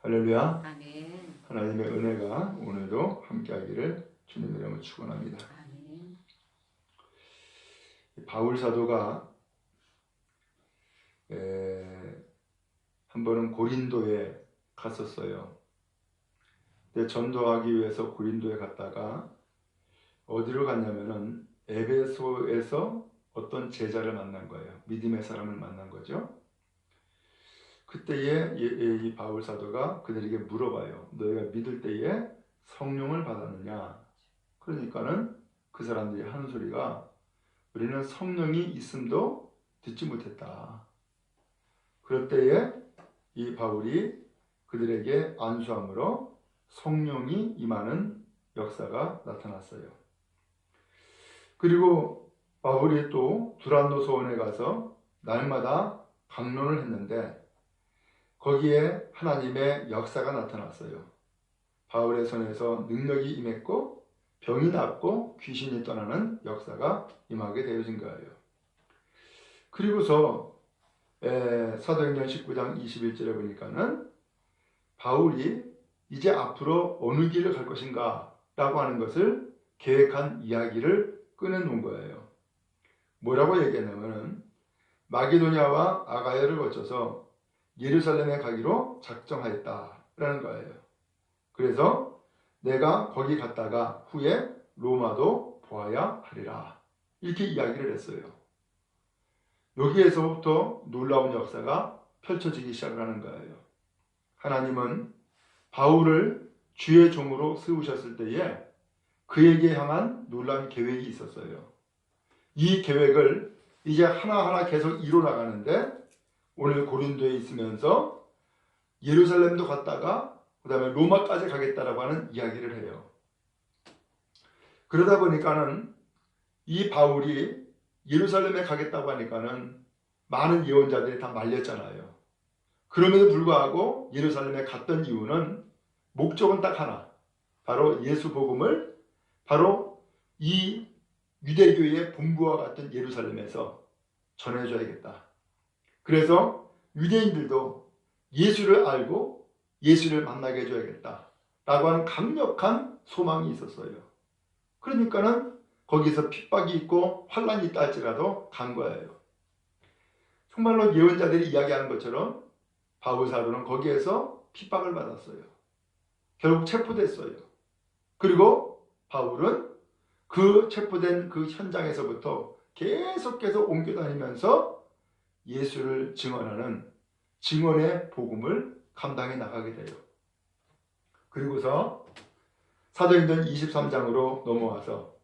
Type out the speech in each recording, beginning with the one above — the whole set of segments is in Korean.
할렐루야. 아멘. 하나님의 은혜가 오늘도 함께하기를 주님의 이름으로 축원합니다. 아멘. 바울 사도가 한 번은 고린도에 갔었어요. 근데 전도하기 위해서 고린도에 갔다가 어디로 갔냐면은 에베소에서 어떤 제자를 만난 거예요. 믿음의 사람을 만난 거죠. 그때에 이 바울 사도가 그들에게 물어봐요. 너희가 믿을 때에 성령을 받았느냐? 그러니까는 그 사람들이 하는 소리가 우리는 성령이 있음도 듣지 못했다. 그럴 때에 이 바울이 그들에게 안수함으로 성령이 임하는 역사가 나타났어요. 그리고 바울이 또 두란노 소원에 가서 날마다 강론을 했는데 거기에 하나님의 역사가 나타났어요. 바울의 손에서 능력이 임했고 병이 낫고 귀신이 떠나는 역사가 임하게 되어진 거예요. 그리고서 사도행전 19장 21절에 보니까는 바울이 이제 앞으로 어느 길을 갈 것인가 라고 하는 것을 계획한 이야기를 꺼내놓은 거예요. 뭐라고 얘기했냐면은 마게도냐와 아가야를 거쳐서 예루살렘에 가기로 작정하였다라는 거예요. 그래서 내가 거기 갔다가 후에 로마도 보아야 하리라 이렇게 이야기를 했어요. 여기에서부터 놀라운 역사가 펼쳐지기 시작하는 거예요. 하나님은 바울을 주의 종으로 세우셨을 때에 그에게 향한 놀라운 계획이 있었어요. 이 계획을 이제 하나하나 계속 이뤄나가는데 오늘 고린도에 있으면서 예루살렘도 갔다가 그 다음에 로마까지 가겠다라고 하는 이야기를 해요. 그러다 보니까는 이 바울이 예루살렘에 가겠다고 하니까는 많은 예언자들이 다 말렸잖아요. 그럼에도 불구하고 예루살렘에 갔던 이유는 목적은 딱 하나. 바로 예수 복음을 바로 이 유대교의 본부와 같은 예루살렘에서 전해줘야겠다. 그래서 유대인들도 예수를 알고 예수를 만나게 해줘야겠다 라고 하는 강력한 소망이 있었어요. 그러니까는 거기서 핍박이 있고 환란이 있다 할지라도 간 거예요. 정말로 예언자들이 이야기하는 것처럼 바울 사도는 거기에서 핍박을 받았어요. 결국 체포됐어요. 그리고 바울은 그 체포된 그 현장에서부터 계속해서 옮겨다니면서 예수를 증언하는 증언의 복음을 감당해 나가게 돼요. 그리고서 사도행전 23장으로 넘어와서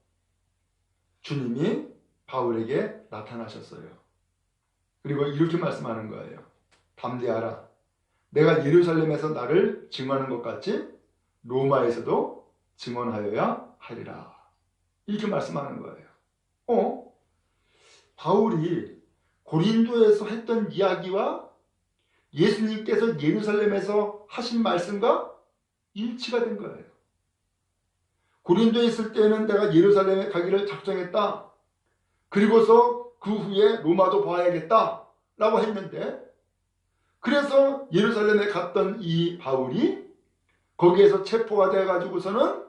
주님이 바울에게 나타나셨어요. 그리고 이렇게 말씀하는 거예요. 담대하라. 내가 예루살렘에서 나를 증언하는 것 같이 로마에서도 증언하여야 하리라. 이렇게 말씀하는 거예요. 바울이 고린도에서 했던 이야기와 예수님께서 예루살렘에서 하신 말씀과 일치가 된 거예요. 고린도에 있을 때는 내가 예루살렘에 가기를 작정했다. 그리고서 그 후에 로마도 봐야겠다 라고 했는데 그래서 예루살렘에 갔던 이 바울이 거기에서 체포가 돼가지고서는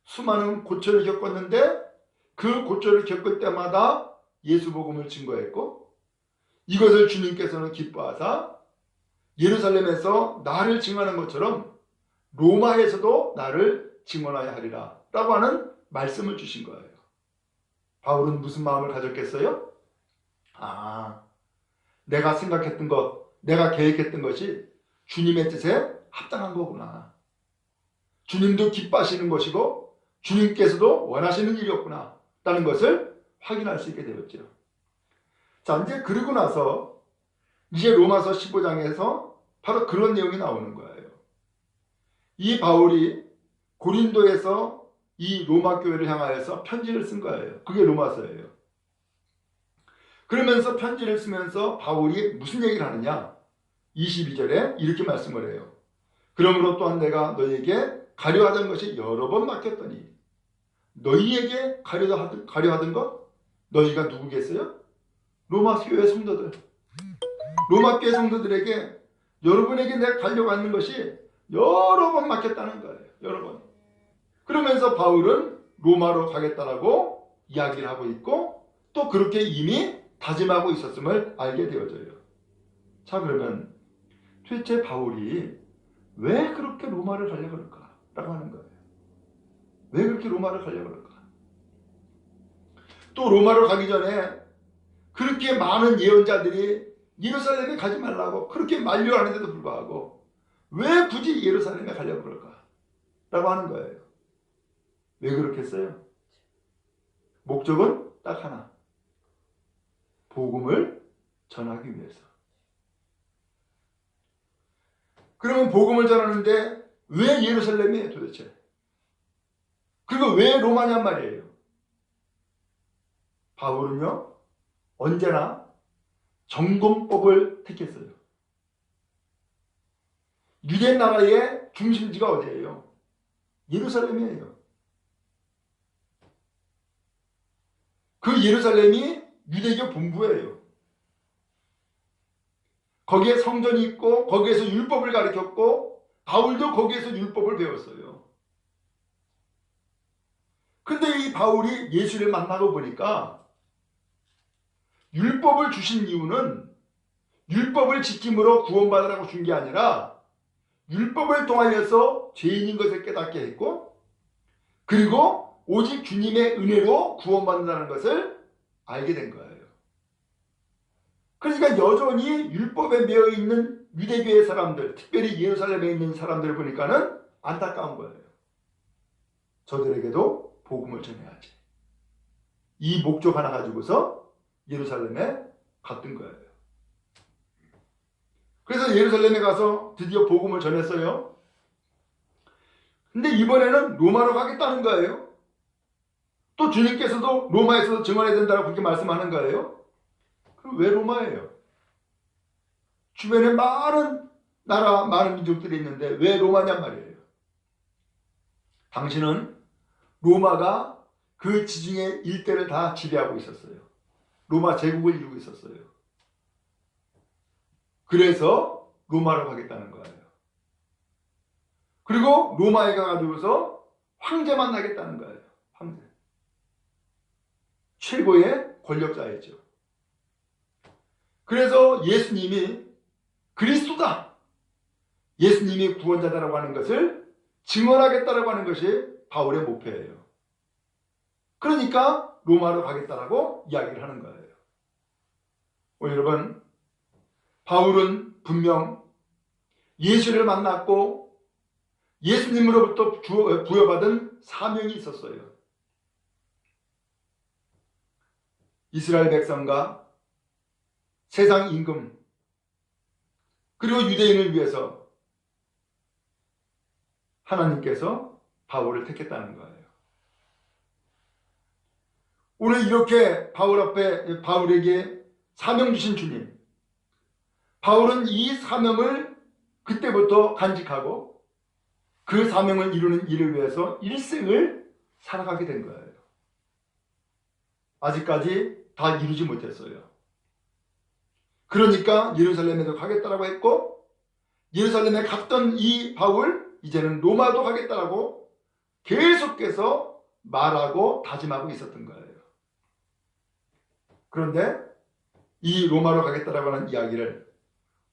수많은 고초를 겪었는데 그 고초를 겪을 때마다 예수 복음을 증거했고 이것을 주님께서는 기뻐하사 예루살렘에서 나를 증언하는 것처럼 로마에서도 나를 증언하여 하리라 라고 하는 말씀을 주신 거예요. 바울은 무슨 마음을 가졌겠어요? 내가 생각했던 것, 내가 계획했던 것이 주님의 뜻에 합당한 거구나. 주님도 기뻐하시는 것이고 주님께서도 원하시는 일이었구나 라는 것을 확인할 수 있게 되었죠. 자, 이제 그러고 나서 이제 로마서 15장에서 바로 그런 내용이 나오는 거예요. 이 바울이 고린도에서 이 로마 교회를 향하여서 편지를 쓴 거예요. 그게 로마서예요. 그러면서 편지를 쓰면서 바울이 무슨 얘기를 하느냐? 22절에 이렇게 말씀을 해요. 그러므로 또한 내가 너에게 가려 하던 것이 여러 번 맡겼더니 너희에게 가려 하던 것? 너희가 누구겠어요? 로마 교회 성도들. 로마 교회 성도들에게 여러분에게 내가 가려고 하는 것이 여러 번 맡겼다는 거예요. 여러 번. 그러면서 바울은 로마로 가겠다라고 이야기를 하고 있고 또 그렇게 이미 다짐하고 있었음을 알게 되어져요. 자, 그러면 도대체 바울이 왜 그렇게 로마를 가려고 그럴까? 라고 하는 거예요. 왜 그렇게 로마를 가려고 그럴까? 또 로마로 가기 전에 그렇게 많은 예언자들이 예루살렘에 가지 말라고 그렇게 만류하는데도 불구하고 왜 굳이 예루살렘에 가려고 그럴까? 라고 하는 거예요. 왜 그렇겠어요? 목적은 딱 하나. 복음을 전하기 위해서. 그러면 복음을 전하는데 왜 예루살렘이에요 도대체? 그리고 왜 로마냔 말이에요. 바울은요 언제나 정금법을 택했어요. 유대 나라의 중심지가 어디예요? 예루살렘이에요. 그 예루살렘이 유대교 본부예요. 거기에 성전이 있고 거기에서 율법을 가르쳤고 바울도 거기에서 율법을 배웠어요. 근데 이 바울이 예수를 만나고 보니까 율법을 주신 이유는 율법을 지킴으로 구원받으라고 준 게 아니라 율법을 통하여서 죄인인 것을 깨닫게 했고 그리고 오직 주님의 은혜로 구원받는다는 것을 알게 된 거예요. 그러니까 여전히 율법에 매여 있는 유대교의 사람들, 특별히 예루살렘에 있는 사람들을 보니까는 안타까운 거예요. 저들에게도 복음을 전해야지. 이 목적 하나 가지고서 예루살렘에 갔던 거예요. 그래서 예루살렘에 가서 드디어 복음을 전했어요. 근데 이번에는 로마로 가겠다는 거예요. 또 주님께서도 로마에서도 증언해야 된다고 그렇게 말씀하는 거예요. 그럼 왜 로마예요? 주변에 많은 나라, 많은 민족들이 있는데 왜 로마냔 말이에요. 당신은 로마가 그 지중해 일대를 다 지배하고 있었어요. 로마 제국을 이루고 있었어요. 그래서 로마로 가겠다는 거예요. 그리고 로마에 가가지고서 황제 만나겠다는 거예요. 황제. 최고의 권력자였죠. 그래서 예수님이 그리스도다. 예수님이 구원자다라고 하는 것을 증언하겠다라고 하는 것이 바울의 목표예요. 그러니까 로마로 가겠다라고 이야기를 하는 거예요. 여러분, 바울은 분명 예수를 만났고 예수님으로부터 부여받은 사명이 있었어요. 이스라엘 백성과 세상 임금 그리고 유대인을 위해서 하나님께서 바울을 택했다는 거예요. 오늘 이렇게 바울 앞에 바울에게 사명 주신 주님, 바울은 이 사명을 그때부터 간직하고 그 사명을 이루는 일을 위해서 일생을 살아가게 된 거예요. 아직까지 다 이루지 못했어요. 그러니까 예루살렘에도 가겠다라고 했고 예루살렘에 갔던 이 바울 이제는 로마도 가겠다라고 계속해서 말하고 다짐하고 있었던 거예요. 그런데 이 로마로 가겠다라고 하는 이야기를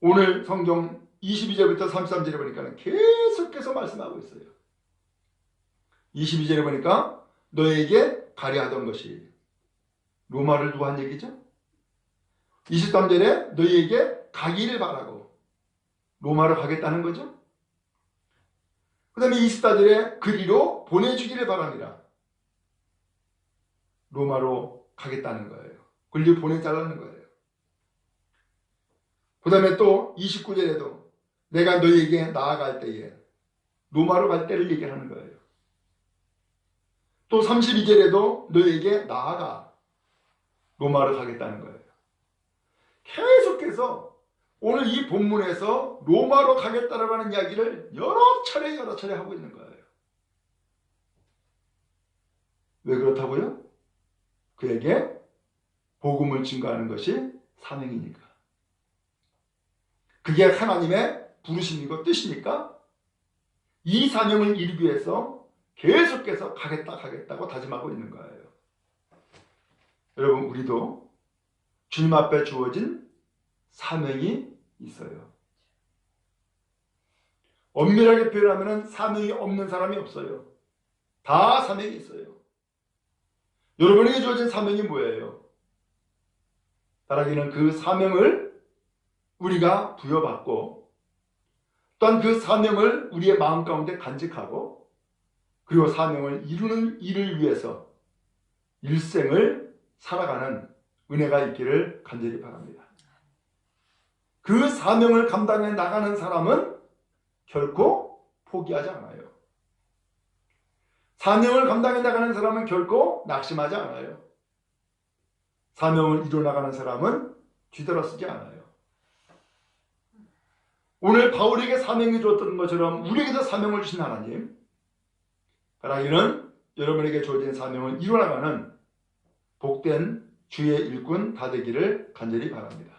오늘 성경 22절부터 33절에 보니까 계속해서 말씀하고 있어요. 22절에 보니까 너에게 가려 하던 것이 로마를 두고 한 얘기죠. 23절에 너희에게 가기를 바라고 로마로 가겠다는 거죠. 그 다음에 24절에 그리로 보내주기를 바랍니다. 로마로 가겠다는 거예요. 그리로 보내달라는 거예요. 그 다음에 또 29절에도 내가 너희에게 나아갈 때에 로마로 갈 때를 얘기하는 거예요. 또 32절에도 너희에게 나아가 로마로 가겠다는 거예요. 계속해서 오늘 이 본문에서 로마로 가겠다라고 하는 이야기를 여러 차례 하고 있는 거예요. 왜 그렇다고요? 그에게 복음을 증거하는 것이 사명이니까. 그게 하나님의 부르심이고 뜻이니까 이 사명을 이루기 위해서 계속해서 가겠다고 다짐하고 있는 거예요. 여러분, 우리도 주님 앞에 주어진 사명이 있어요. 엄밀하게 표현하면 사명이 없는 사람이 없어요. 다 사명이 있어요. 여러분에게 주어진 사명이 뭐예요? 바라기는 그 사명을 우리가 부여받고 또한 그 사명을 우리의 마음 가운데 간직하고 그리고 사명을 이루는 일을 위해서 일생을 살아가는 은혜가 있기를 간절히 바랍니다. 그 사명을 감당해 나가는 사람은 결코 포기하지 않아요. 사명을 감당해 나가는 사람은 결코 낙심하지 않아요. 사명을 이루어나가는 사람은 뒤돌아서지 않아요. 오늘 바울에게 사명이 주었던 것처럼 우리에게도 사명을 주신 하나님, 바라기는 여러분에게 주어진 사명을 이루어나가는 복된 주의 일꾼 다 되기를 간절히 바랍니다.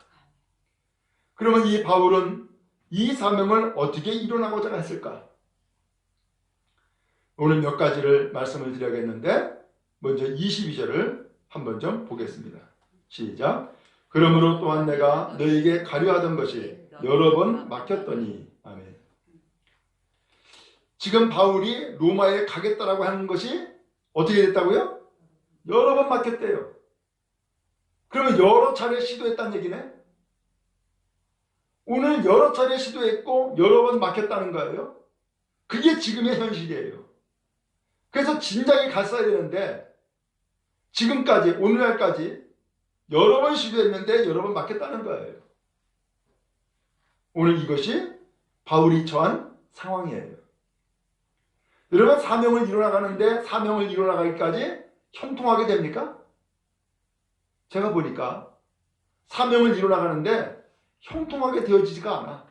그러면 이 바울은 이 사명을 어떻게 이루어나가고자 했을까? 오늘 몇 가지를 말씀을 드려야겠는데 먼저 22절을 한번 좀 보겠습니다. 시작. 그러므로 또한 내가 너에게 가려하던 것이 여러 번 막혔더니. 아멘. 지금 바울이 로마에 가겠다라고 하는 것이 어떻게 됐다고요? 여러 번 막혔대요. 그러면 여러 차례 시도했다는 얘기네. 오늘 여러 차례 시도했고 여러 번 막혔다는 거예요. 그게 지금의 현실이에요. 그래서 진작에 갔어야 되는데 지금까지 오늘날까지 여러 번 시도했는데 여러 번 막혔다는 거예요. 오늘 이것이 바울이 처한 상황이에요. 여러분, 사명을 이루어나가는데 사명을 이루어나가기까지 형통하게 됩니까? 제가 보니까 사명을 이루어나가는데 형통하게 되어지지가 않아.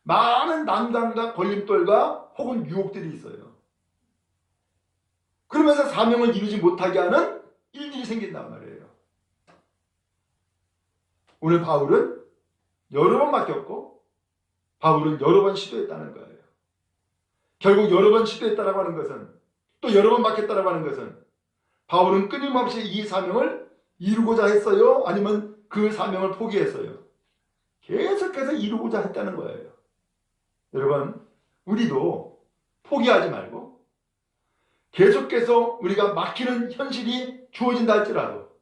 많은 난관과 걸림돌과 혹은 유혹들이 있어요. 그러면서 사명을 이루지 못하게 하는 일들이 생긴단 말이에요. 오늘 바울은 여러 번 맡겼고 바울은 여러 번 시도했다는 거예요. 결국 여러 번 시도했다라고 하는 것은, 또 여러 번 맡겼다라고 하는 것은 바울은 끊임없이 이 사명을 이루고자 했어요? 아니면 그 사명을 포기했어요? 계속해서 이루고자 했다는 거예요. 여러분, 우리도 포기하지 말고 계속해서 우리가 막히는 현실이 주어진다 할지라도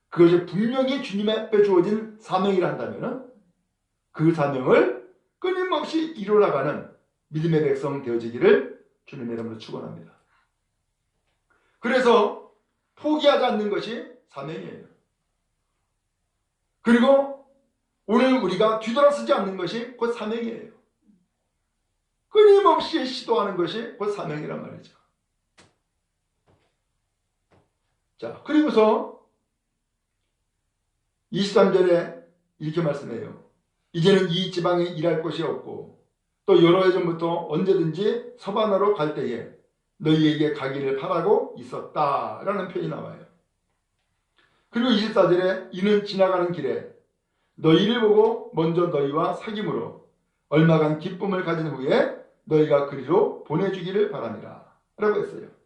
그것이 분명히 주님 앞에 주어진 사명이라 한다면 그 사명을 끊임없이 이루어나가는 믿음의 백성 되어지기를 주님의 이름으로 축원합니다. 그래서 포기하지 않는 것이 사명이에요. 그리고 오늘 우리가 뒤돌아서지 않는 것이 곧 사명이에요. 끊임없이 시도하는 것이 곧 사명이란 말이죠. 자, 그리고서 23절에 이렇게 말씀해요. 이제는 이 지방에 일할 곳이 없고 또 여러 해 전부터 언제든지 서바나로 갈 때에 너희에게 가기를 바라고 있었다 라는 표현이 나와요. 그리고 24절에 이는 지나가는 길에 너희를 보고 먼저 너희와 사귐으로 얼마간 기쁨을 가진 후에 너희가 그리로 보내주기를 바랍니다 라고 했어요.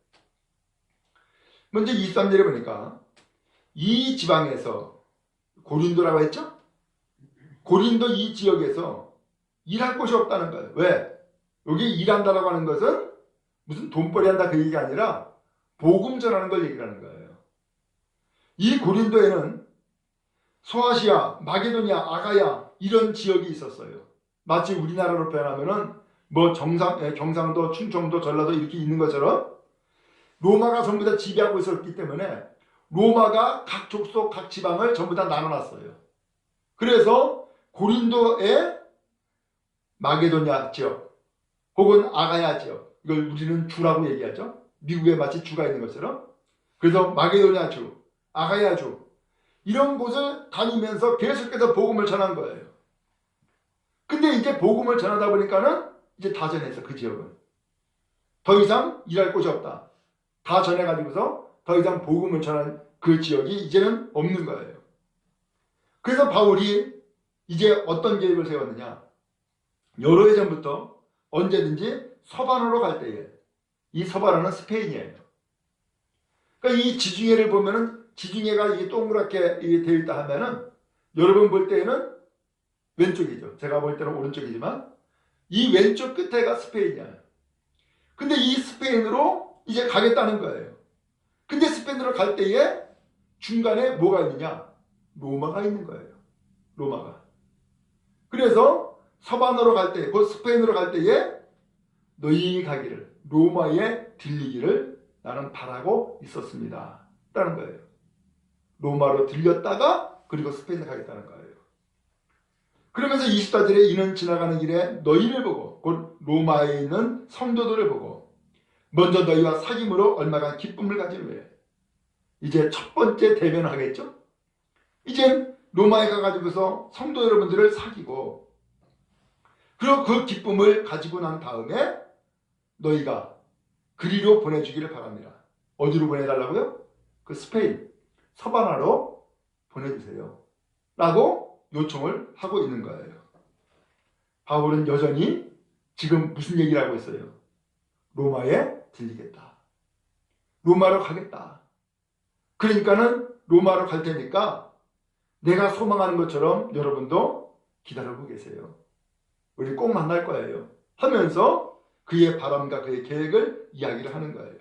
먼저 23절에 보니까 이 지방에서, 고린도라고 했죠? 고린도 이 지역에서 일할 곳이 없다는 거예요. 왜? 여기 일한다라고 하는 것은 무슨 돈벌이 한다 그 얘기가 아니라 복음 전하는 걸 얘기하는 거예요. 이 고린도에는 소아시아, 마게도니아, 아가야 이런 지역이 있었어요. 마치 우리나라로 표현하면은 뭐 경상도, 충청도, 전라도 이렇게 있는 것처럼 로마가 전부 다 지배하고 있었기 때문에 로마가 각 족속, 각 지방을 전부 다 나눠놨어요. 그래서 고린도의 마게도니아 지역 혹은 아가야 지역, 이걸 우리는 주라고 얘기하죠. 미국에 마치 주가 있는 것처럼. 그래서 마게도니아 주, 아가야 주 이런 곳을 다니면서 계속해서 복음을 전한 거예요. 근데 이제 복음을 전하다 보니까는 이제 다 전했어. 그 지역은 더 이상 일할 곳이 없다. 다 전해가지고서 더 이상 복음을 전한 그 지역이 이제는 없는 거예요. 그래서 바울이 이제 어떤 계획을 세웠느냐. 여러 해 전부터 언제든지 서반으로 갈 때에, 이 서반어는 스페인이에요. 그러니까 이 지중해를 보면은 지중해가 이게 동그랗게 되어 있다 하면은 여러분 볼 때에는 왼쪽이죠. 제가 볼 때는 오른쪽이지만 이 왼쪽 끝에가 스페인이야. 근데 이 스페인으로 이제 가겠다는 거예요. 근데 스페인으로 갈 때에 중간에 뭐가 있느냐? 로마가 있는 거예요. 로마가. 그래서 서반으로 갈 때, 곧 스페인으로 갈 때에 너희 가기를, 로마에 들리기를 나는 바라고 있었습니다. 라는 거예요. 로마로 들렸다가 그리고 스페인에 가겠다는 거예요. 그러면서 24절에 이는 지나가는 길에 너희를 보고 곧 로마에 있는 성도들을 보고 먼저 너희와 사귐으로 얼마간 기쁨을 가진 후에 이제 첫 번째 대면을 하겠죠. 이제 로마에 가가지고서 성도 여러분들을 사귀고 그리고 그 기쁨을 가지고 난 다음에 너희가 그리로 보내주기를 바랍니다. 어디로 보내달라고요? 그 스페인 서바나로 보내주세요 라고 요청을 하고 있는 거예요. 바울은 여전히 지금 무슨 얘기를 하고 있어요? 로마에 들리겠다. 로마로 가겠다. 그러니까는 로마로 갈 테니까 내가 소망하는 것처럼 여러분도 기다리고 계세요. 우리 꼭 만날 거예요. 하면서 그의 바람과 그의 계획을 이야기를 하는 거예요.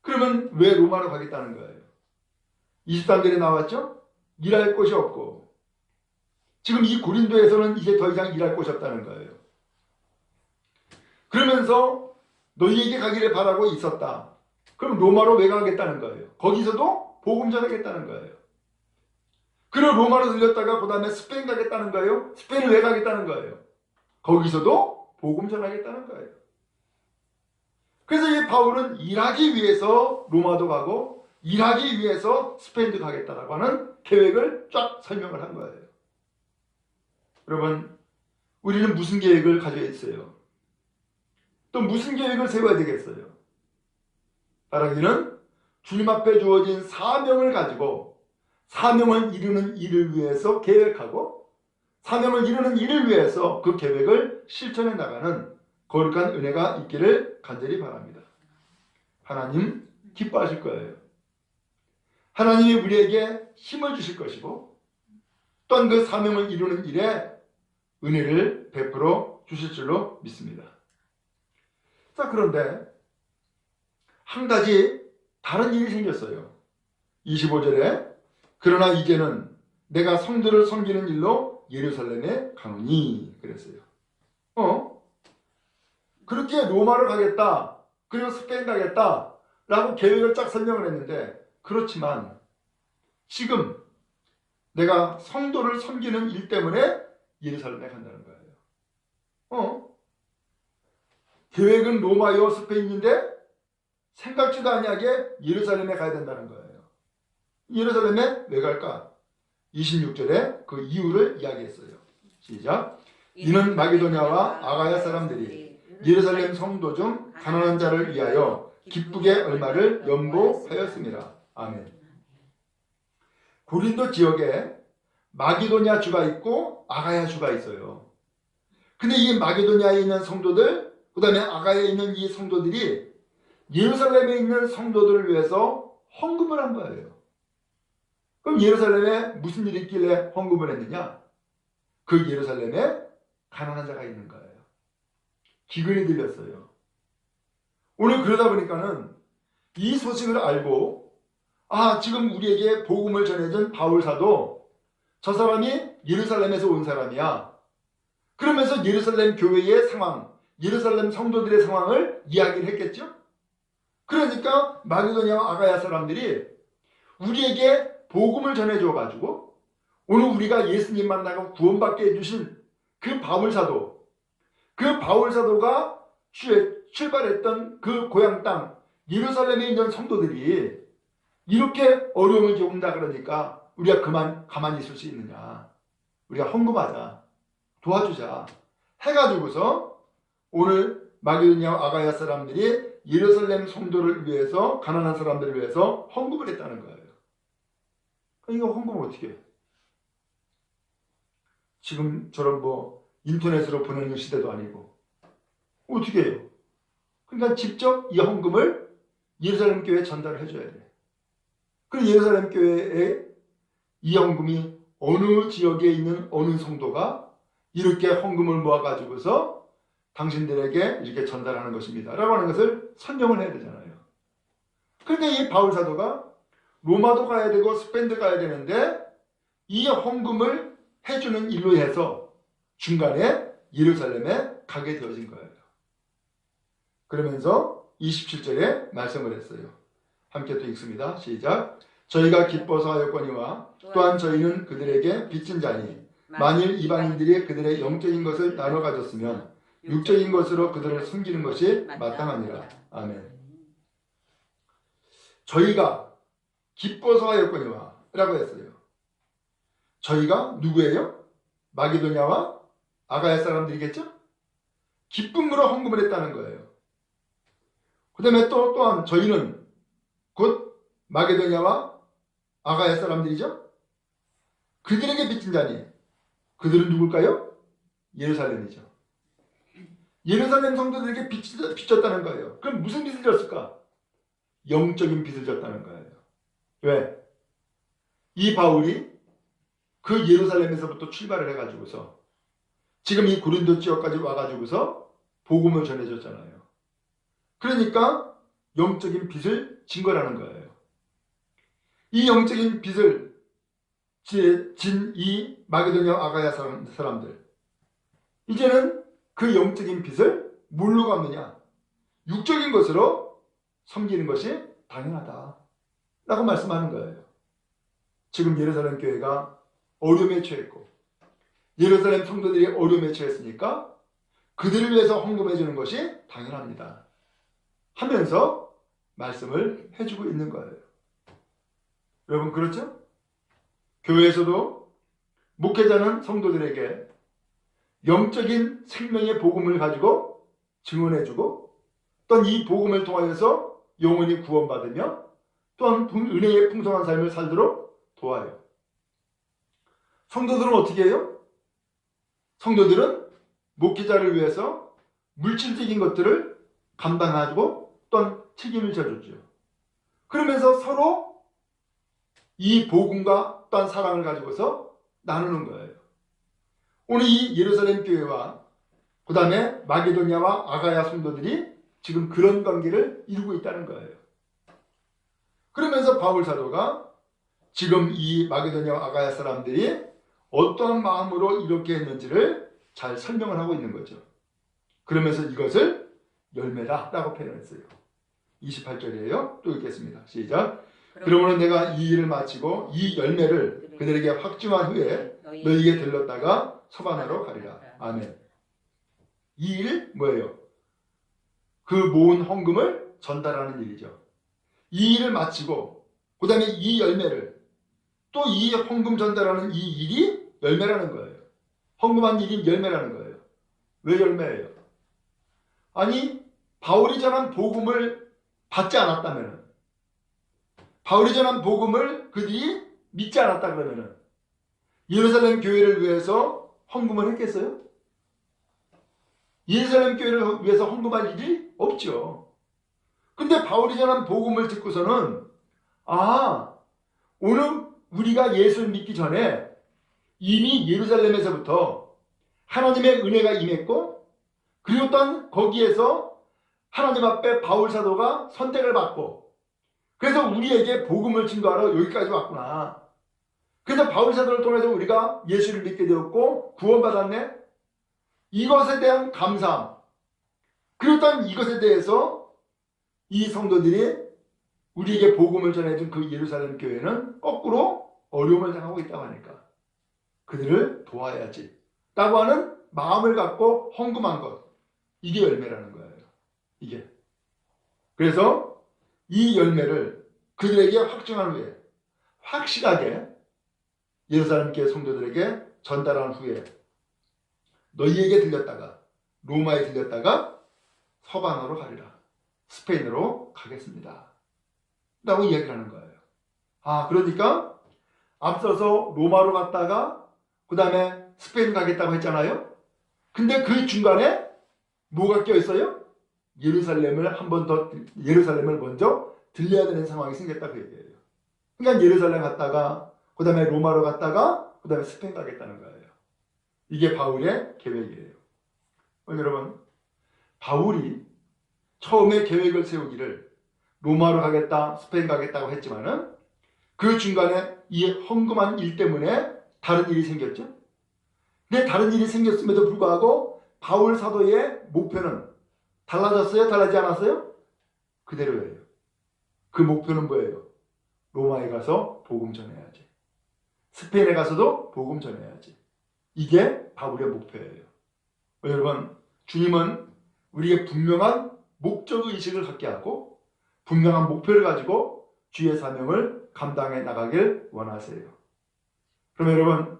그러면 왜 로마로 가겠다는 거예요? 23절에 나왔죠? 일할 곳이 없고 지금 이 고린도에서는 이제 더 이상 일할 곳이 없다는 거예요. 그러면서 너희에게 가기를 바라고 있었다. 그럼 로마로 왜 가겠다는 거예요? 거기서도 복음 전하겠다는 거예요. 그리고 로마로 들렸다가 그 다음에 스페인 가겠다는 거예요. 스페인을 왜 가겠다는 거예요? 거기서도 복음 전하겠다는 거예요. 그래서 이 바울은 일하기 위해서 로마도 가고 일하기 위해서 스페인도 가겠다라고 하는 계획을 쫙 설명을 한 거예요. 여러분, 우리는 무슨 계획을 가지고 있어요? 또 무슨 계획을 세워야 되겠어요? 바라기는 주님 앞에 주어진 사명을 가지고 사명을 이루는 일을 위해서 계획하고 사명을 이루는 일을 위해서 그 계획을 실천해 나가는 거룩한 은혜가 있기를 간절히 바랍니다. 하나님 기뻐하실 거예요. 하나님이 우리에게 힘을 주실 것이고 또한 그 사명을 이루는 일에 은혜를 베풀어 주실 줄로 믿습니다. 자, 그런데 한 가지 다른 일이 생겼어요. 25절에 그러나 이제는 내가 성도를 섬기는 일로 예루살렘에 가노니 그랬어요. 그렇게 로마를 가겠다, 그리고 스페인 가겠다 라고 계획을 쫙 설명을 했는데 그렇지만 지금 내가 성도를 섬기는 일 때문에 예루살렘에 간다는 거예요. 계획은 로마요 스페인인데 생각지도 아니하게 예루살렘에 가야 된다는 거예요. 예루살렘에 왜 갈까? 26절에 그 이유를 이야기했어요. 시작. 이는 마게도냐와 아가야 사람들이 예루살렘 성도 중 가난한 자를 위하여 기쁘게 얼마를 연보하였습니다. 아멘. 고린도 지역에 마게도냐 주가 있고 아가야 주가 있어요. 근데 이 마게도냐에 있는 성도들, 그 다음에 아가야에 있는 이 성도들이 예루살렘에 있는 성도들을 위해서 헌금을 한 거예요. 그럼 예루살렘에 무슨 일이 있길래 헌금을 했느냐? 그 예루살렘에 가난한 자가 있는 거예요. 기근이 들렸어요. 오늘 그러다 보니까는 이 소식을 알고 지금 우리에게 복음을 전해준 바울 사도 저 사람이 예루살렘에서 온 사람이야. 그러면서 예루살렘 교회의 상황, 예루살렘 성도들의 상황을 이야기를 했겠죠? 그러니까 마게도냐와 아가야 사람들이 우리에게 복음을 전해줘가지고 오늘 우리가 예수님 만나고 구원받게 해주신 그 바울 사도가 출발했던 그 고향 땅 예루살렘에 있는 성도들이 이렇게 어려움을 겪는다 그러니까 우리가 가만히 있을 수 있느냐. 우리가 헌금하자, 도와주자 해가지고서 오늘 마게도냐와 아가야 사람들이 예루살렘 성도를 위해서, 가난한 사람들을 위해서 헌금을 했다는 거예요. 이거 헌금을 어떻게 해? 지금처럼 뭐 인터넷으로 보내는 시대도 아니고 어떻게 해요? 그러니까 직접 이 헌금을 예루살렘 교회에 전달을 해줘야 돼. 그럼 예루살렘 교회에 이 헌금이 어느 지역에 있는 어느 성도가 이렇게 헌금을 모아가지고서 당신들에게 이렇게 전달하는 것입니다 라고 하는 것을 설명을 해야 되잖아요. 그런데 이 바울 사도가 로마도 가야 되고 스페인도 가야 되는데 이 헌금을 해주는 일로 해서 중간에 예루살렘에 가게 되어진 거예요. 그러면서 27절에 말씀을 했어요. 함께 또 읽습니다. 시작. 저희가 기뻐서 하였거니와 또한 저희는 그들에게 빚진 자니 만일 이방인들이 그들의 영적인 것을 나눠 가졌으면 육적인 것으로 그들을 숨기는 것이 마땅하니라. 아멘. 저희가 기뻐서 하였거니와 라고 했어요. 저희가 누구예요? 마게도냐와 아가야 사람들이겠죠? 기쁨으로 헌금을 했다는 거예요. 그 다음에 또한 저희는 곧 마게도냐와 아가야 사람들이죠? 그들에게 빚진 자니 그들은 누굴까요? 예루살렘이죠. 예루살렘 성도들에게 빚졌다는 거예요. 그럼 무슨 빚을 졌을까? 영적인 빚을 졌다는 거예요. 왜? 이 바울이 그 예루살렘에서부터 출발을 해가지고서 지금 이 고린도 지역까지 와가지고서 복음을 전해줬잖아요. 그러니까 영적인 빚을 진 거라는 거예요. 이 영적인 빚을 진 이 마게도냐 아가야 사람들, 이제는 그 영적인 빚을 뭘로 갚느냐? 육적인 것으로 섬기는 것이 당연하다 라고 말씀하는 거예요. 지금 예루살렘 교회가 어려움에 처했고 예루살렘 성도들이 어려움에 처했으니까 그들을 위해서 헌금해 주는 것이 당연합니다 하면서 말씀을 해주고 있는 거예요. 여러분 그렇죠? 교회에서도 목회자는 성도들에게 영적인 생명의 복음을 가지고 증언해주고 또한 이 복음을 통하여서 영혼이 구원받으며 또한 은혜의 풍성한 삶을 살도록 도와요. 성도들은 어떻게 해요? 성도들은 목회자를 위해서 물질적인 것들을 감당하고 또한 책임을 져주죠. 그러면서 서로 이 복음과 또한 사랑을 가지고서 나누는 거예요. 오늘 이 예루살렘 교회와 그 다음에 마게도냐와 아가야 성도들이 지금 그런 관계를 이루고 있다는 거예요. 그러면서 바울 사도가 지금 이 마게도냐와 아가야 사람들이 어떠한 마음으로 이렇게 했는지를 잘 설명을 하고 있는 거죠. 그러면서 이것을 열매다 라고 표현했어요. 28절이에요. 또 읽겠습니다. 시작. 그러므로 내가 이 일을 마치고 이 열매를 그들에게 확증한 후에 너희에게 들렀다가 서반하러 가리라. 아멘. 이 일 뭐예요? 그 모은 헌금을 전달하는 일이죠. 이 일을 마치고 그 다음에 이 열매를 또 이 헌금 전달하는 이 일이 열매라는 거예요. 헌금한 일이 열매라는 거예요. 왜 열매예요? 아니 바울이 전한 복음을 받지 않았다면 바울이 전한 복음을 그들이 믿지 않았다 그러면 예루살렘 교회를 위해서 헌금을 했겠어요? 예루살렘 교회를 위해서 헌금할 일이 없죠. 근데 바울이 전한 복음을 듣고서는 오늘 우리가 예수를 믿기 전에 이미 예루살렘에서부터 하나님의 은혜가 임했고 그리고 또한 거기에서 하나님 앞에 바울 사도가 선택을 받고 그래서 우리에게 복음을 증거하러 여기까지 왔구나. 그래서 바울 사도를 통해서 우리가 예수를 믿게 되었고 구원받았네. 이것에 대한 감사함. 그리고 또한 이것에 대해서 이 성도들이 우리에게 복음을 전해준 그 예루살렘 교회는 거꾸로 어려움을 당하고 있다고 하니까 그들을 도와야지 라고 하는 마음을 갖고 헌금한 것. 이게 열매라는 거예요. 이게. 그래서 이 열매를 그들에게 확증한 후에 확실하게 예루살렘 교회 성도들에게 전달한 후에 너희에게 들렸다가 로마에 들렸다가 서방으로 가리라. 스페인으로 가겠습니다. 라고 이야기를 하는 거예요. 그러니까 앞서서 로마로 갔다가 그 다음에 스페인 가겠다고 했잖아요. 근데 그 중간에 뭐가 껴있어요? 예루살렘을 먼저 들려야 되는 상황이 생겼다 그 얘기예요. 그러니까 예루살렘 갔다가 그 다음에 로마로 갔다가 그 다음에 스페인 가겠다는 거예요. 이게 바울의 계획이에요. 여러분, 바울이 처음에 계획을 세우기를 로마로 가겠다, 스페인 가겠다고 했지만은 그 중간에 이 헝금한 일 때문에 다른 일이 생겼죠. 근데 다른 일이 생겼음에도 불구하고 바울 사도의 목표는 달라졌어요? 달라지지 않았어요? 그대로예요. 그 목표는 뭐예요? 로마에 가서 복음 전해야지. 스페인에 가서도 복음 전해야지. 이게 바울의 목표예요. 여러분, 주님은 우리의 분명한 목적의식을 갖게 하고 분명한 목표를 가지고 주의 사명을 감당해 나가길 원하세요. 그럼 여러분,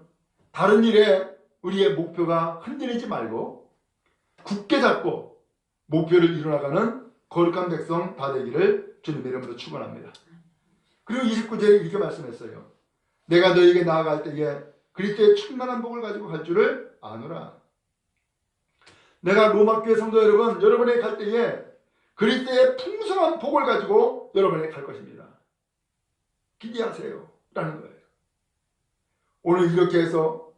다른 일에 우리의 목표가 흔들리지 말고 굳게 잡고 목표를 이루어나가는 거룩한 백성 다 되기를 주님의 이름으로 축원합니다. 그리고 29절에 이렇게 말씀했어요. 내가 너에게 나아갈 때에 그리스도의 충만한 복을 가지고 갈 줄을 아노라. 내가 로마교회 성도 여러분에게 갈 때에 그리스도의 풍성한 복을 가지고 여러분에게 갈 것입니다. 기대하세요. 라는 거예요. 오늘 이렇게 해서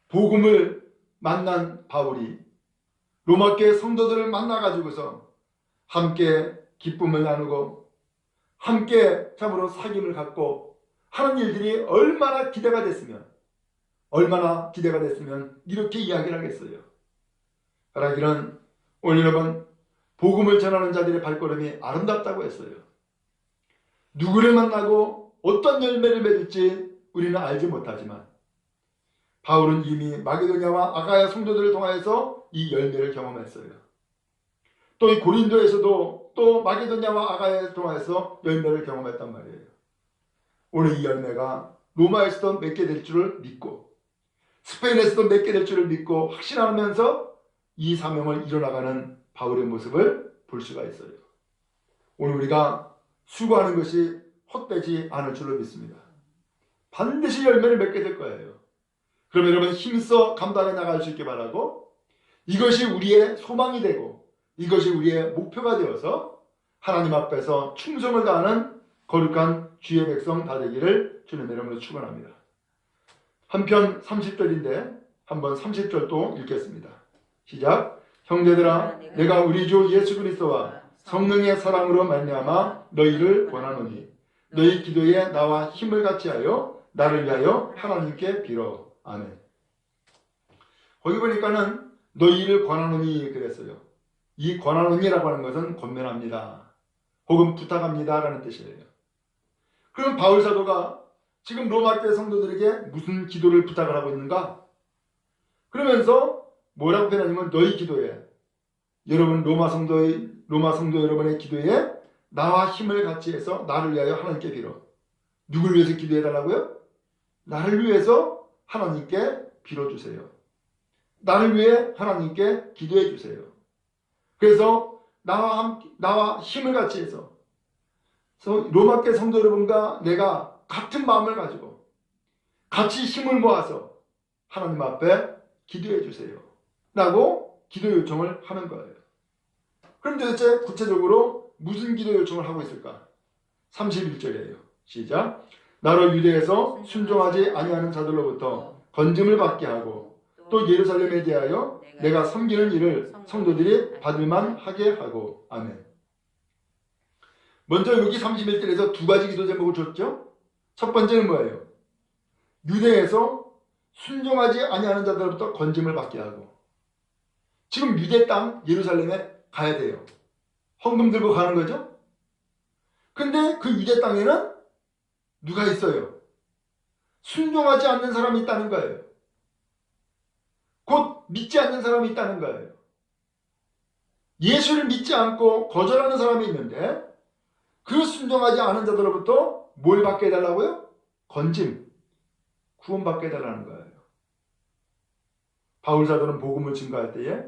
복음을 만난 바울이 로마교회 성도들을 만나가지고서 함께 기쁨을 나누고 함께 참으로 사귐을 갖고 하는 일들이 얼마나 기대가 됐으면 이렇게 이야기를 하겠어요. 바라기는 오늘 여러분 복음을 전하는 자들의 발걸음이 아름답다고 했어요. 누구를 만나고 어떤 열매를 맺을지 우리는 알지 못하지만 바울은 이미 마게도냐와 아가야 성도들을 통하여서 이 열매를 경험했어요. 또 이 고린도에서도 또 마게도냐와 아가야를 통하여서 열매를 경험했단 말이에요. 오늘 이 열매가 로마에서도 맺게 될 줄을 믿고 스페인에서도 맺게 될 줄을 믿고 확신하면서 이 사명을 이뤄나가는 바울의 모습을 볼 수가 있어요. 오늘 우리가 수고하는 것이 헛되지 않을 줄로 믿습니다. 반드시 열매를 맺게 될 거예요. 그럼 여러분 힘써 감당해 나갈 수 있게 바라고 이것이 우리의 소망이 되고 이것이 우리의 목표가 되어서 하나님 앞에서 충성을 다하는 거룩한 주의 백성 다 되기를 주님의 이름으로 축원합니다. 한편 30절인데 한번 30절도 읽겠습니다. 시작. 형제들아 내가 우리 주 예수 그리스도와 성령의 사랑으로 말미암아 너희를 권하노니 너희 기도에 나와 힘을 같이 하여 나를 위하여 하나님께 빌어. 아멘. 거기 보니까는 너희를 권하노니 그랬어요. 이 권하노니라고 하는 것은 권면합니다. 혹은 부탁합니다 라는 뜻이에요. 그럼 바울 사도가 지금 로마 교회 성도들에게 무슨 기도를 부탁을 하고 있는가? 그러면서 뭐라고 표현하냐면 너희 기도에 여러분 로마 성도 여러분의 기도에 나와 힘을 같이 해서 나를 위하여 하나님께 빌어. 누구를 위해서 기도해 달라고요? 나를 위해서 하나님께 빌어주세요. 나를 위해 하나님께 기도해 주세요. 그래서 나와 힘을 같이 해서 로마교회 성도 여러분과 내가 같은 마음을 가지고 같이 힘을 모아서 하나님 앞에 기도해 주세요. 라고 기도 요청을 하는 거예요. 그럼 도대체 구체적으로 무슨 기도 요청을 하고 있을까? 31절이에요. 시작. 나로 유대에서 순종하지 아니하는 자들로부터 건짐을 받게 하고 또 예루살렘에 대하여 내가 섬기는 일을 성도들이 받을만 하게 하고. 아멘. 먼저 여기 31절에서 두 가지 기도 제목을 줬죠. 첫 번째는 뭐예요? 유대에서 순종하지 아니하는 자들로부터 건짐을 받게 하고. 지금 유대 땅 예루살렘에 가야 돼요. 헌금 들고 가는 거죠. 근데 그 유대 땅에는 누가 있어요? 순종하지 않는 사람이 있다는 거예요. 곧 믿지 않는 사람이 있다는 거예요. 예수를 믿지 않고 거절하는 사람이 있는데 그 순종하지 않은 자들로부터 뭘 받게 해달라고요? 건짐, 구원받게 해달라는 거예요. 바울 사도는 복음을 증거할 때에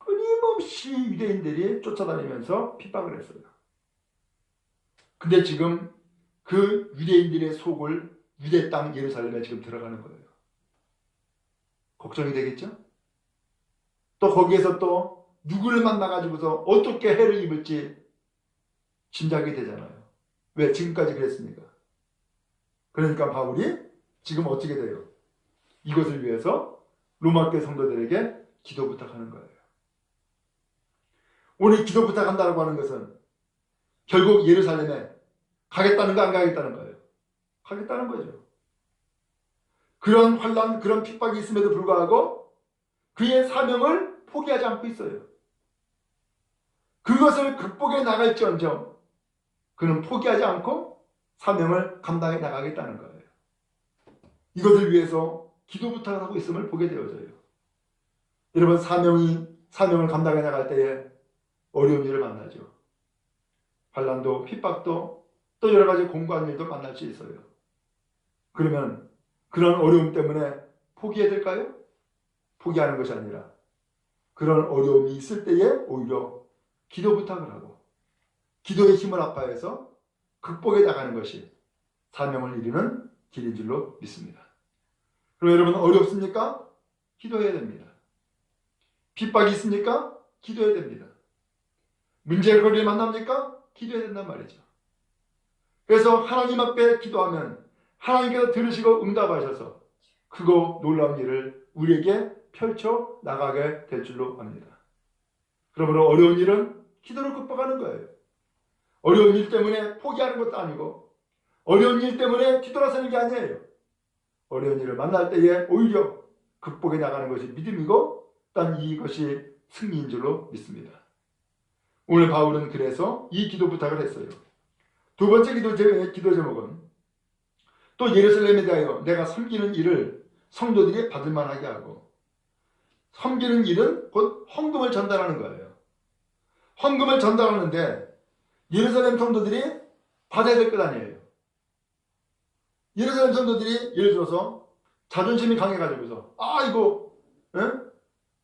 끊임없이 유대인들이 쫓아다니면서 핍박을 했어요. 근데 지금 그 유대인들의 속을 유대 땅 예루살렘에 지금 들어가는 거예요. 걱정이 되겠죠? 또 거기에서 또 누구를 만나가지고서 어떻게 해를 입을지 짐작이 되잖아요. 왜? 지금까지 그랬으니까. 그러니까 바울이 지금 어떻게 돼요? 이것을 위해서 로마교회 성도들에게 기도 부탁하는 거예요. 오늘 기도 부탁한다고 하는 것은 결국 예루살렘에 가겠다는 거 안 가겠다는 거예요. 가겠다는 거죠. 그런 환난, 그런 핍박이 있음에도 불구하고 그의 사명을 포기하지 않고 있어요. 그것을 극복해 나갈지언정 그는 포기하지 않고 사명을 감당해 나가겠다는 거예요. 이것을 위해서 기도 부탁을 하고 있음을 보게 되어져요. 여러분, 사명을 감당해 나갈 때에 어려운 일을 만나죠. 환난도 핍박도 또 여러 가지 공고한 일도 만날 수 있어요. 그러면 그런 어려움 때문에 포기해야 될까요? 포기하는 것이 아니라 그런 어려움이 있을 때에 오히려 기도 부탁을 하고 기도의 힘을 합하여서 극복해 나가는 것이 사명을 이루는 길인 줄로 믿습니다. 그럼 여러분, 어렵습니까? 기도해야 됩니다. 핍박이 있습니까? 기도해야 됩니다. 문제거리를 만납니까? 기도해야 된단 말이죠. 그래서 하나님 앞에 기도하면 하나님께서 들으시고 응답하셔서 크고 놀라운 일을 우리에게 펼쳐 나가게 될 줄로 압니다. 그러므로 어려운 일은 기도로 극복하는 거예요. 어려운 일 때문에 포기하는 것도 아니고 어려운 일 때문에 뒤돌아서는 게 아니에요. 어려운 일을 만날 때에 오히려 극복해 나가는 것이 믿음이고 단 이것이 승리인 줄로 믿습니다. 오늘 바울은 그래서 이 기도 부탁을 했어요. 두 번째 기도 제목은 또 예루살렘에 대하여 내가 섬기는 일을 성도들이 받을 만하게 하고, 섬기는 일은 곧 헌금을 전달하는 거예요. 헌금을 전달하는데 예루살렘 성도들이 받아야 될 것 아니에요. 예루살렘 성도들이 예를 들어서 자존심이 강해가지고서 이거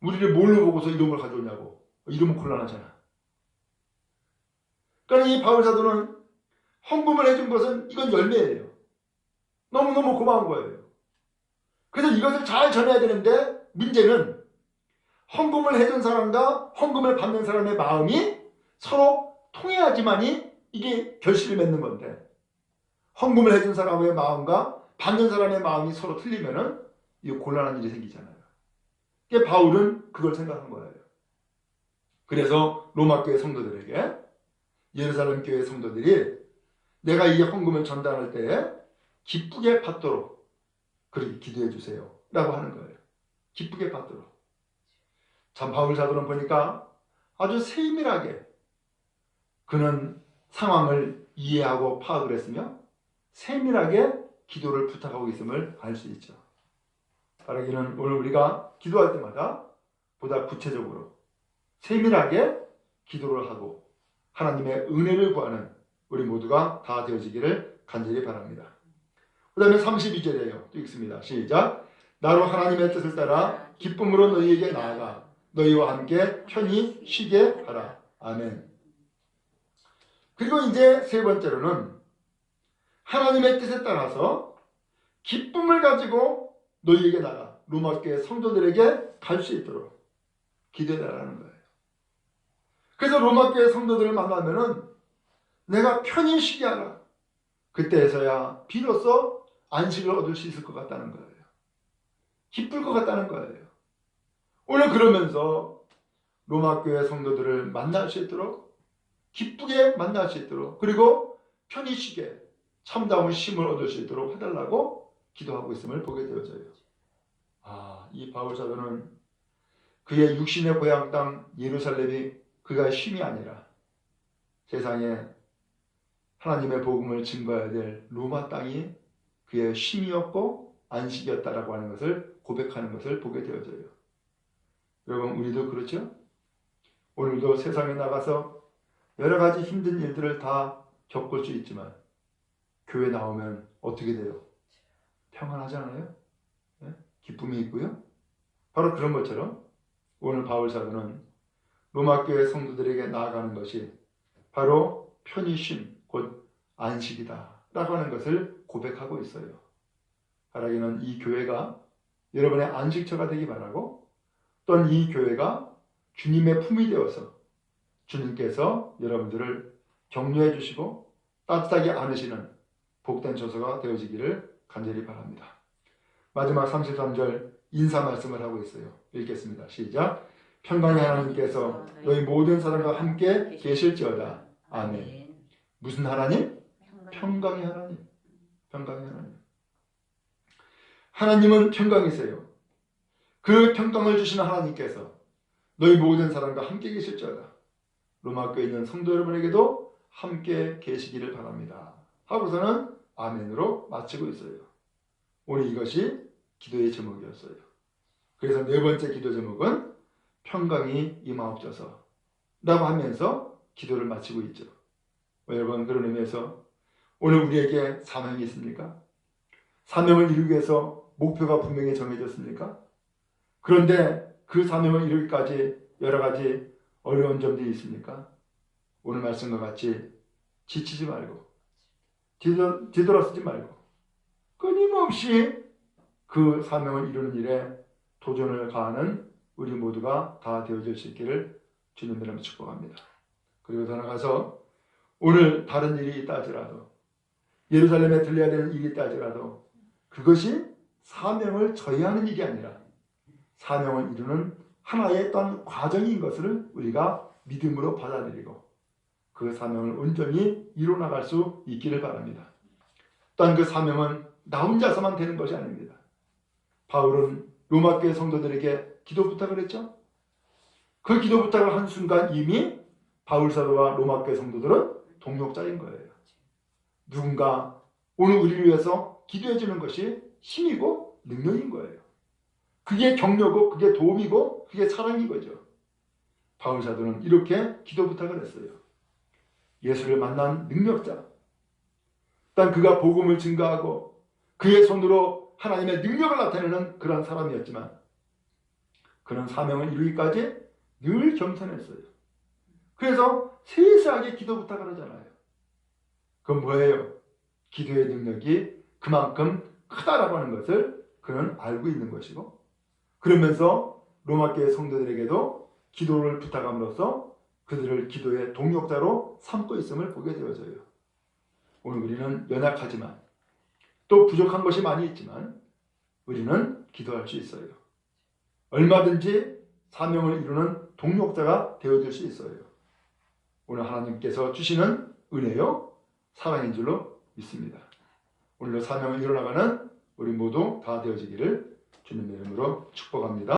우리를 뭘로 보고서 이런 걸 가져오냐고 이러면 곤란하잖아. 그러니까 이 바울 사도는 헌금을 해준 것은 이건 열매예요. 너무너무 고마운 거예요. 그래서 이것을 잘 전해야 되는데 문제는 헌금을 해준 사람과 헌금을 받는 사람의 마음이 서로 통해야지만이 이게 결실을 맺는 건데 헌금을 해준 사람의 마음과 받는 사람의 마음이 서로 틀리면은 이거 곤란한 일이 생기잖아요. 그게 바울은 그걸 생각한 거예요. 그래서 로마 교회 성도들에게 예루살렘 교회 성도들이 내가 이 헌금을 전달할 때에 기쁘게 받도록 그렇게 기도해 주세요 라고 하는 거예요. 기쁘게 받도록. 참 바울 사도는 보니까 아주 세밀하게 그는 상황을 이해하고 파악을 했으며 세밀하게 기도를 부탁하고 있음을 알 수 있죠. 바라기는 오늘 우리가 기도할 때마다 보다 구체적으로 세밀하게 기도를 하고 하나님의 은혜를 구하는 우리 모두가 다 되어지기를 간절히 바랍니다. 그 다음에 32절이에요. 또 읽습니다. 시작. 나로 하나님의 뜻을 따라 기쁨으로 너희에게 나아가 너희와 함께 편히 쉬게 하라. 아멘. 그리고 이제 세 번째로는 하나님의 뜻에 따라서 기쁨을 가지고 너희에게 나가 로마교회 성도들에게 갈 수 있도록 기도해달라는 거예요. 그래서 로마교회 성도들을 만나면은 내가 편히 쉬게 하라. 그때에서야 비로소 안식을 얻을 수 있을 것 같다는 거예요. 기쁠 것 같다는 거예요. 오늘 그러면서 로마교회 성도들을 만날 수 있도록 기쁘게 만날 수 있도록 그리고 편히 쉬게 참다운 쉼을 얻을 수 있도록 해달라고 기도하고 있음을 보게 되어져요. 이 바울 사도는 그의 육신의 고향 땅 예루살렘이 그가 쉼이 아니라 세상에 하나님의 복음을 증거해야 될 로마 땅이 그의 쉼이었고 안식이었다라고 하는 것을 고백하는 것을 보게 되어져요. 여러분, 우리도 그렇죠? 오늘도 세상에 나가서 여러 가지 힘든 일들을 다 겪을 수 있지만 교회 나오면 어떻게 돼요? 평안하잖아요? 네? 기쁨이 있고요. 바로 그런 것처럼 오늘 바울 사도는 로마 교회 성도들에게 나아가는 것이 바로 편히 쉼, 곧 안식이다 라고 하는 것을 고백하고 있어요. 바라기는 이 교회가 여러분의 안식처가 되기 바라고, 또한 이 교회가 주님의 품이 되어서 주님께서 여러분들을 격려해 주시고 따뜻하게 안으시는 복된 처소가 되어지기를 간절히 바랍니다. 마지막 33절 인사 말씀을 하고 있어요. 읽겠습니다. 시작. 평강의 하나님께서 너희 모든 사람과 함께 계실지어다. 아멘. 무슨 하나님? 평강의 하나님. 평강의 하나님. 하나님은 평강이세요. 그 평강을 주시는 하나님께서 너희 모든 사람과 함께 계실지어다. 로마 교회에 있는 성도 여러분에게도 함께 계시기를 바랍니다. 하고서는 아멘으로 마치고 있어요. 오늘 이것이 기도의 제목이었어요. 그래서 네 번째 기도 제목은 평강이 임하옵소서 라고 하면서 기도를 마치고 있죠. 여러분, 그런 의미에서 오늘 우리에게 사명이 있습니까? 사명을 이루기 위해서 목표가 분명히 정해졌습니까? 그런데 그 사명을 이루기까지 여러 가지 어려운 점들이 있습니까? 오늘 말씀과 같이 지치지 말고 뒤돌아서지 말고 끊임없이 그 사명을 이루는 일에 도전을 가하는 우리 모두가 다 되어질 수 있기를 주님의 이름으로 축복합니다. 그리고 더 나아가서 오늘 다른 일이 있다 할지라도, 예루살렘에 들려야 되는 일이 있다 할지라도 그것이 사명을 저해하는 일이 아니라 사명을 이루는 하나의 어떤 과정인 것을 우리가 믿음으로 받아들이고 그 사명을 온전히 이루어나갈 수 있기를 바랍니다. 또한 그 사명은 나 혼자서만 되는 것이 아닙니다. 바울은 로마 교회 성도들에게 기도 부탁을 했죠. 그 기도 부탁을 한 순간 이미 바울 사도와 로마 교회 성도들은 동력자인 거예요. 누군가 오늘 우리를 위해서 기도해 주는 것이 힘이고 능력인 거예요. 그게 격려고 그게 도움이고 그게 사랑인 거죠. 바울 사도는 이렇게 기도 부탁을 했어요. 예수를 만난 능력자, 단 그가 복음을 증거하고 그의 손으로 하나님의 능력을 나타내는 그런 사람이었지만 그런 사명을 이루기까지 늘 겸손했어요. 그래서 세세하게 기도 부탁을 하잖아요. 그건 뭐예요? 기도의 능력이 그만큼 크다라고 하는 것을 그는 알고 있는 것이고, 그러면서 로마교회 성도들에게도 기도를 부탁함으로써 그들을 기도의 동력자로 삼고 있음을 보게 되어져요. 오늘 우리는 연약하지만 또 부족한 것이 많이 있지만 우리는 기도할 수 있어요. 얼마든지 사명을 이루는 동력자가 되어줄 수 있어요. 오늘 하나님께서 주시는 은혜요, 사랑인 줄로 믿습니다. 오늘도 사명을 이루어나가는 우리 모두 다 되어지기를 주님의 이름으로 축복합니다.